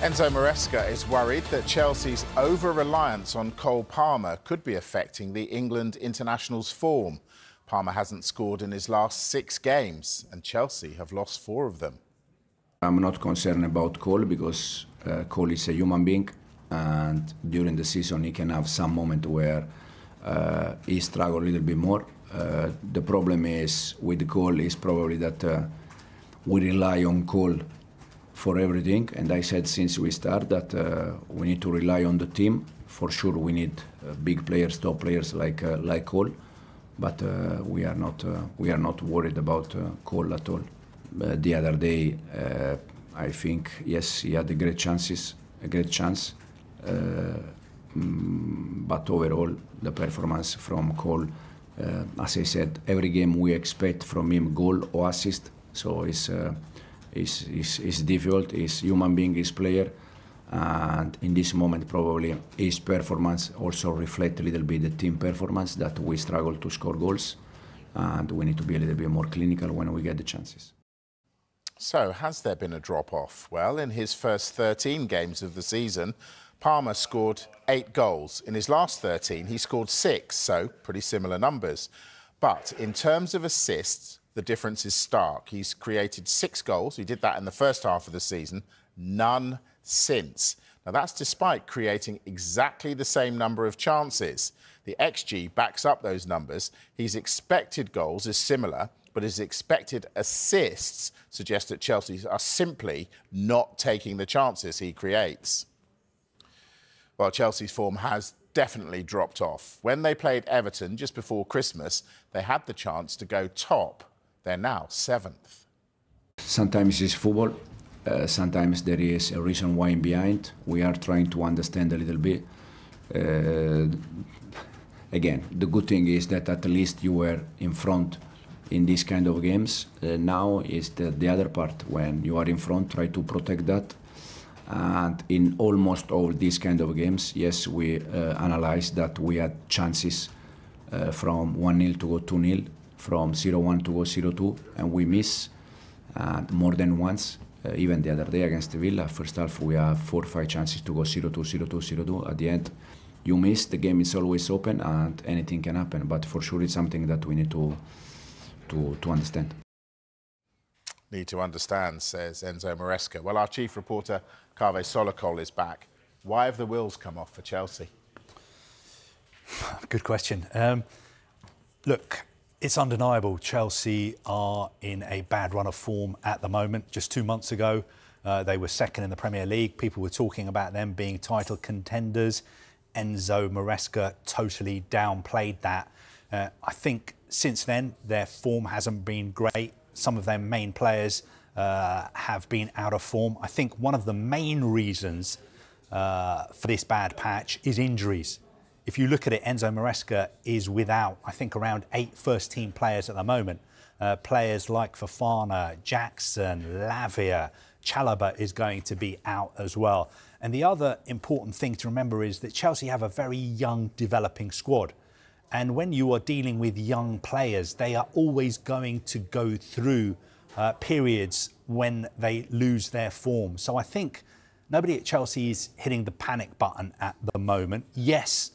Enzo Maresca is worried that Chelsea's over-reliance on Cole Palmer could be affecting the England international's form. Palmer hasn't scored in his last 6 games, and Chelsea have lost 4 of them. I'm not concerned about Cole because Cole is a human being, and during the season he can have some moment where he struggles a little bit more. The problem is with Cole is probably that we rely on Cole for everything, and I said since we start that we need to rely on the team. For sure we need big players, top players like Cole, but we are not worried about Cole at all. The other day I think yes, he had a great chance, but overall the performance from Cole, as I said, every game we expect from him goal or assist, so it's difficult. He's human being, he's player, and in this moment probably his performance also reflects a little bit the team performance, that we struggle to score goals and we need to be a little bit more clinical when we get the chances. So, has there been a drop-off? Well, in his first 13 games of the season, Palmer scored 8 goals. In his last 13, he scored 6, so pretty similar numbers. But in terms of assists, the difference is stark. He's created 6 goals. He did that in the first half of the season, none since. Now, that's despite creating exactly the same number of chances. The XG backs up those numbers. His expected goals is similar, but his expected assists suggest that Chelsea are simply not taking the chances he creates. Well, Chelsea's form has definitely dropped off. When they played Everton just before Christmas, they had the chance to go top. They're now 7th. Sometimes it's football. Sometimes there is a reason why behind. We are trying to understand a little bit. Again, the good thing is that at least you were in front in these kind of games. Now is the other part. When you are in front, try to protect that. And in almost all these kind of games, yes, we analyzed that we had chances from 1-0 to go 2-0, from 0-1 to go 0-2, and we miss more than once. Even the other day against Villa, first half we have 4 or 5 chances to go 0-2, 0-2, 0-2. At the end, you miss. The game is always open, and anything can happen. But for sure, it's something that we need to understand. Need to understand, says Enzo Maresca. Well, our chief reporter, Kaveh Solhekol, is back. Why have the wheels come off for Chelsea? Good question. Look, it's undeniable Chelsea are in a bad run of form at the moment. Just 2 months ago, they were second in the Premier League. People were talking about them being title contenders. Enzo Maresca totally downplayed that. I think since then, their form hasn't been great. Some of their main players have been out of form. I think one of the main reasons for this bad patch is injuries. If you look at it, Enzo Maresca is without, I think, around 8 first-team players at the moment. Players like Fofana, Jackson, Lavia, Chalobah is going to be out as well. And the other important thing to remember is that Chelsea have a very young, developing squad. And when you are dealing with young players, they are always going to go through periods when they lose their form. So I think nobody at Chelsea is hitting the panic button at the moment. Yes,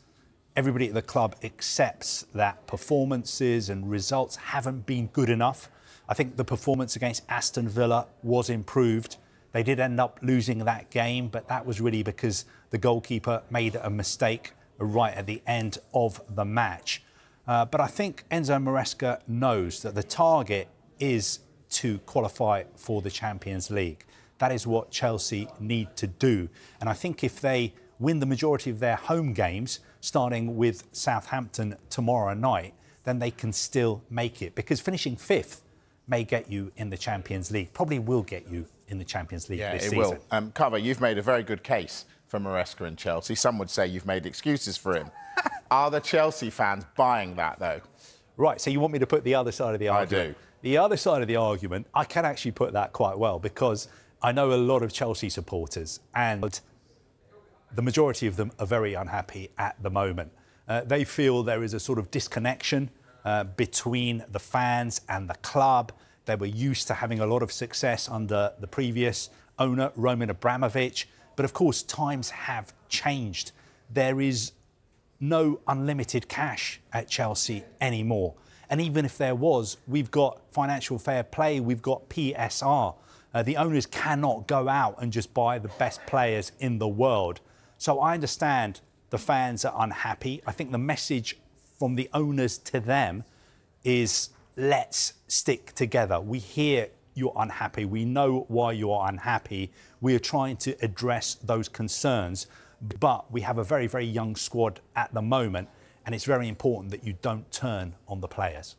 everybody at the club accepts that performances and results haven't been good enough. I think the performance against Aston Villa was improved. They did end up losing that game, but that was really because the goalkeeper made a mistake right at the end of the match. But I think Enzo Maresca knows that the target is to qualify for the Champions League. That is what Chelsea need to do. And I think if they win the majority of their home games, starting with Southampton tomorrow night, then they can still make it. Because finishing 5th may get you in the Champions League, probably will get you in the Champions League this season. Yeah, it will. Kaveh, you've made a very good case for Maresca and Chelsea. Some would say you've made excuses for him. Are the Chelsea fans buying that, though? Right, so you want me to put the other side of the argument? I do. The other side of the argument, I can actually put that quite well, because I know a lot of Chelsea supporters, and the majority of them are very unhappy at the moment. They feel there is a sort of disconnection between the fans and the club. They were used to having a lot of success under the previous owner, Roman Abramovich. But of course, times have changed. There is no unlimited cash at Chelsea anymore. And even if there was, we've got financial fair play, we've got PSR. The owners cannot go out and just buy the best players in the world. So I understand the fans are unhappy. I think the message from the owners to them is, let's stick together. We hear you're unhappy. We know why you're unhappy. We are trying to address those concerns. But we have a very, very young squad at the moment, and it's very important that you don't turn on the players.